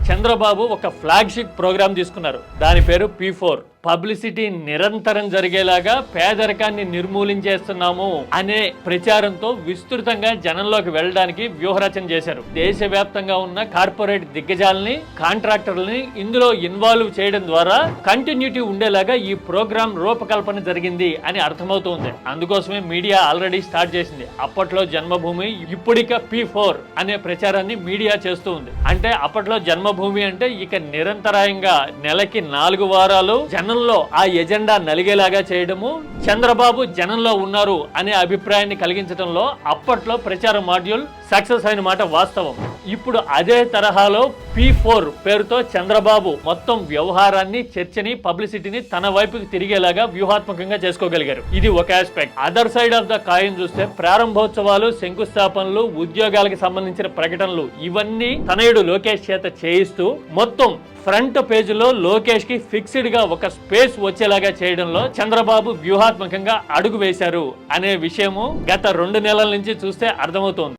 చంద్రబాబు ఒక flagship programme తీసుకున్నారు. దాని పేరు P4. పబ్లిసిటీ నిరంతరం జరిగేలాగా పేదరికాన్ని నిర్మూలించేస్తున్నాము అనే ప్రచారంతో విస్తృతంగా జనంలోకి వెళ్ళడానికి వ్యూహరచన చేశారు. దేశవ్యాప్తంగా ఉన్న కార్పొరేట్ దిగ్గజాలని, కాంట్రాక్టర్లని ఇందులో ఇన్వాల్వ్ చేయడం ద్వారా కంటిన్యూటీ ఉండేలాగా ఈ ప్రోగ్రాం రూపకల్పన జరిగింది అని అర్థమవుతుంది. అందుకోసమే మీడియా ఆల్రెడీ స్టార్ట్ చేసింది. అప్పట్లో జన్మభూమి, ఇప్పుడిక P4 అనే ప్రచారాన్ని మీడియా చేస్తూ ఉంది. అంటే అప్పట్లో జన్మభూమి అంటే ఇక నిరంతరాయంగా నెలకి 4 వారాలు జనంలో ఆ ఎజెండా నలిగేలాగా చేయడము, చంద్రబాబు జనంలో ఉన్నారు అనే అభిప్రాయాన్ని కలిగించడంలో అప్పట్లో ప్రచార మాడ్యూల్ సక్సెస్ అయిన మాట వాస్తవం. ఇప్పుడు అదే తరహాలో P4 పేరుతో చంద్రబాబు మొత్తం వ్యవహారాన్ని, చర్చని, పబ్లిసిటీని తన వైపుకి తిరిగేలాగా వ్యూహాత్మకంగా చేసుకోగలిగారు. ఇది ఒక aspect. Other side of the coin చూస్తే ప్రారంభోత్సవాలు, శంకుస్థాపనలు, ఉద్యోగాలకు సంబంధించిన ప్రకటనలు ఇవన్నీ తనయుడు లోకేష్ చేత చేయిస్తూ మొత్తం ఫ్రంట్ పేజీలో లోకేష్ కి ఫిక్స్డ్ గా ఒక స్పేస్ వచ్చేలాగా చేయడంలో చంద్రబాబు వ్యూహాత్మకంగా అడుగు వేశారు అనే విషయము గత 2 నెలల నుంచి చూస్తే అర్థమవుతోంది.